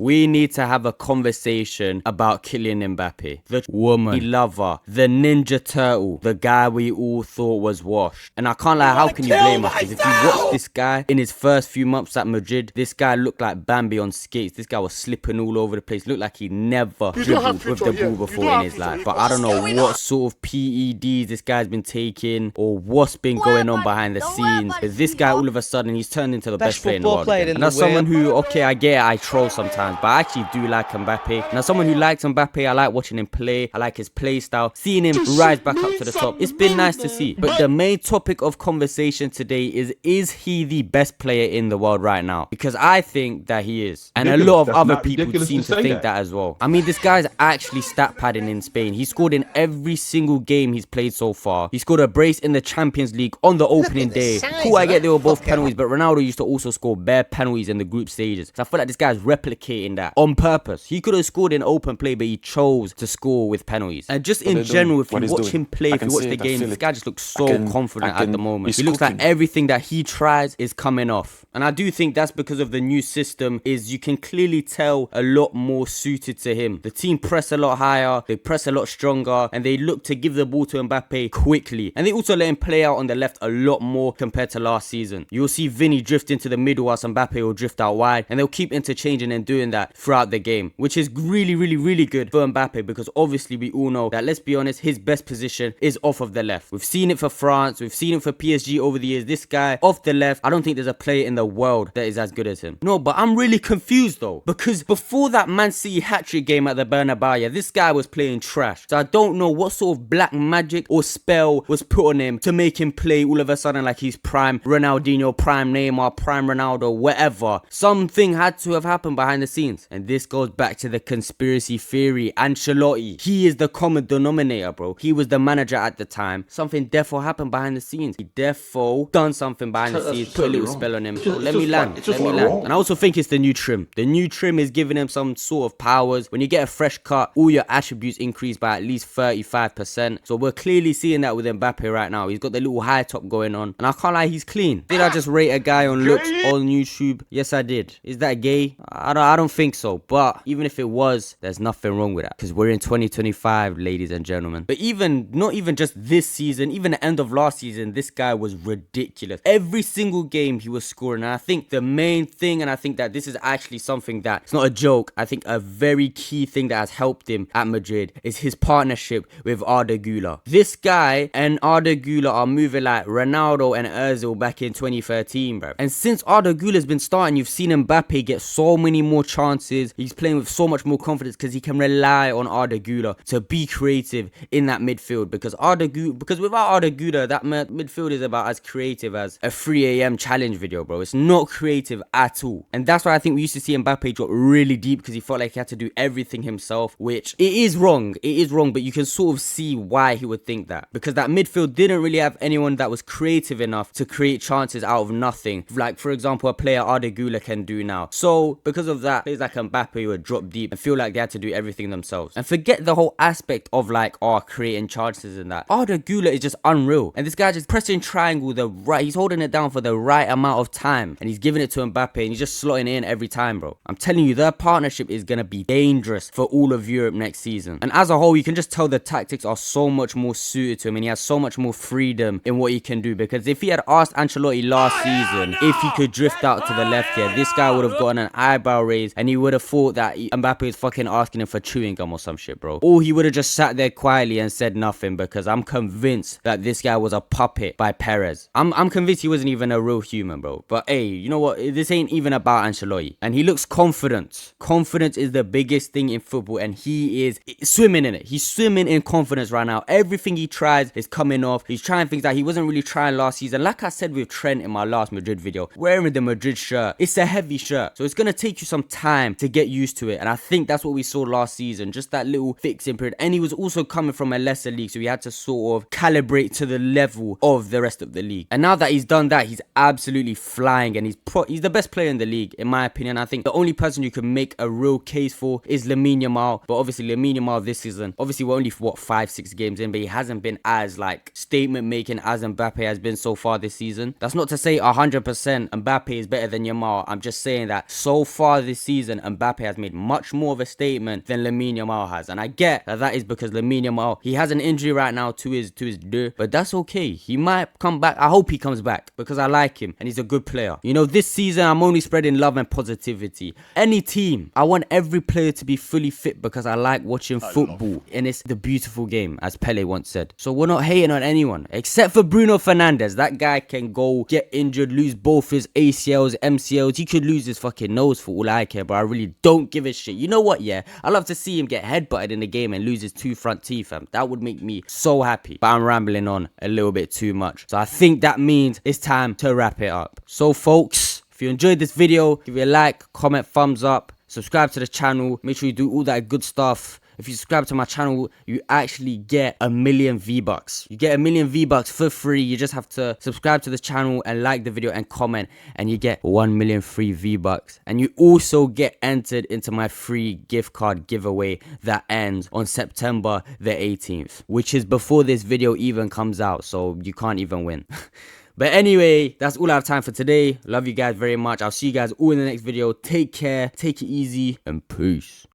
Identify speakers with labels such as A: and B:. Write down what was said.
A: We need to have a conversation about Kylian Mbappe, the woman lover, the Ninja Turtle, the guy we all thought was washed. And I can't lie, how can you blame us? Because if you watch this guy in his first few months at Madrid, this guy looked like Bambi on skates. This guy was slipping all over the place. Looked like he never dribbled with the ball before in his life. But I don't know what sort of PEDs this guy's been taking or what's been going on behind the scenes. But this guy, all of a sudden, he's turned into the best player in the world again. And as someone who, okay, I get it, I troll sometimes, but I actually do like Mbappe. And as someone who likes Mbappe, I like watching him play. I like his play style. Seeing him rise back up to the top, it's been nice to see. But the main topic of conversation today is he the best player in the world right now? Because I think that he is. And a lot of other people seem to think that as well. I mean, this guy's actually stat padding in Spain. He scored in every single game he's played so far. He scored a brace in the Champions League on the opening day. Cool, I get they were both penalties, but Ronaldo used to also score bare penalties in the group stages. So I feel like this guy's replicating that on purpose. He could have scored in open play, but he chose to score with penalties. And just in general, if you watch him play, if you watch the game, this guy just looks so confident at the moment. He looks like everything that he tries is coming off. And I do think that's because of the new system, is you can clearly tell a lot more suited to him. The team press a lot higher, they press a lot stronger, and they look to give the ball to Mbappe quickly. And they also let him play out on the left a lot more compared to last season. You'll see Vinny drift into the middle whilst Mbappe will drift out wide, and they'll keep interchanging and doing that throughout the game, which is really good for Mbappe, because obviously we all know that, let's be honest, his best position is off of the left. We've seen it for France, we've seen it for PSG over the years. This guy off the left, I don't think there's a player in the world that is as good as him. No, but I'm really confused though, because before that Man City hat-trick game at the Bernabeu, this guy was playing trash. So I don't know what sort of black magic or spell was put on him to make him play all of a sudden like he's prime Ronaldinho, prime Neymar, prime Ronaldo, whatever. Something had to have happened behind the scenes. And this goes back to the conspiracy theory. Ancelotti, he is the common denominator, bro. He was the manager at the time. Something defo happened behind the scenes. He defo done something behind the scenes, put a little spell on him. Let me land. And I also think it's the new trim. The new trim is giving him some sort of powers. When you get a fresh cut, all your attributes increase by at least 35%. So we're clearly seeing that with Mbappe right now. He's got the little high top going on. And I can't lie, he's clean. Did I just rate a guy on looks on YouTube? Yes, I did. Is that gay? I don't think so. But even if it was, there's nothing wrong with that. Because we're in 2025, ladies and gentlemen. But not even just this season, even the end of last season, this guy was ridiculous. Every single game he was scoring. And I think the main thing, and I think that this is actually something that, it's not a joke, I think a very key thing that has helped him at Madrid is his partnership with Arda Guler. This guy and Arda Guler are moving like Ronaldo and Ozil back in 2013, bro. And since Arda Guler's been starting, you've seen Mbappe get so many more chances. He's playing with so much more confidence because he can rely on Arda Guler to be creative in that midfield. Because without Arda Guler, that midfield is about as creative as a 3 a.m. challenge video, bro. It's not creative at all. And that's why I think we used to see Mbappe drop really deep, because he felt like he had to do everything himself, which it is wrong. It is wrong, but you can sort of see why he would think that. Because that midfield didn't really have anyone that was creative enough to create chances out of nothing. Like, for example, a player Arda Guler can do now. So, because of that, players like Mbappe would drop deep and feel like they had to do everything themselves. And forget the whole aspect of like, creating chances and that. Arda Guler is just unreal. And this guy just pressing triangle he's holding it down for the right amount of time. And he's giving it to Mbappe and he's just slotting it in every time, bro. I'm telling you, their partnership is going to be dangerous for all of Europe next season. And as a whole, you can just tell the tactics are so much more suited to him, and he has so much more freedom in what he can do. Because if he had asked Ancelotti last season if he could drift out to the left here, this guy would have gotten an eyebrow raise, and he would have thought that Mbappe is fucking asking him for chewing gum or some shit, bro. Or he would have just sat there quietly and said nothing, because I'm convinced that this guy was a puppet by Perez. I'm convinced he wasn't even a real human, bro. But hey, you know what? This ain't even about Ancelotti. And he looks confident. Confidence is the biggest thing in football, and he is swimming in it. He's swimming in confidence right now. Everything he tries is coming off. He's trying things that he wasn't really trying last season. Like I said with Trent in my last Madrid video, wearing the Madrid shirt, it's a heavy shirt. So it's going to take you some time to get used to it. And I think that's what we saw last season. Just that little fixing period. And he was also coming from a lesser league, so he had to sort of calibrate to the level of the rest of the league. And now that he's done that, he's absolutely flying, and he's the best player in the league, in my opinion. I think the only person you can make a real case for is Lamine Yamal. But obviously Lamine Yamal this season, obviously we're only 5-6 games in, but he hasn't been as like statement making as Mbappe has been so far this season. That's not to say 100% Mbappe is better than Yamal. I'm just saying that so far this season, Mbappe has made much more of a statement than Lamine Yamal has. And I get that is because Lamine Yamal, he has an injury right now to his duh, but that's okay. He might come back. I hope he comes back because I like him and he's a good player. You know, this season I'm only spreading love and positivity. Any team, I want every player to be fully fit because I like watching football and it's the beautiful game, as Pele once said. So we're not hating on anyone except for Bruno Fernandes. That guy can go get injured, lose both his ACLs, MCLs. He could lose his fucking nose for all I care, but I really don't give a shit. You know what? Yeah, I love to see him get headbutted in the game and lose his 2 front teeth, fam. That would make me so happy. But I'm rambling on a little bit too much. So I think that means it's time to wrap it up. So folks, if you enjoyed this video, give it a like, comment, thumbs up, subscribe to the channel. Make sure you do all that good stuff. If you subscribe to my channel, you actually get 1,000,000 V-Bucks. You get 1,000,000 V-Bucks for free. You just have to subscribe to the channel and like the video and comment, and you get 1,000,000 free V-Bucks. And you also get entered into my free gift card giveaway that ends on September the 18th, which is before this video even comes out, so you can't even win. But anyway, that's all I have time for today. Love you guys very much. I'll see you guys all in the next video. Take care, take it easy, and peace.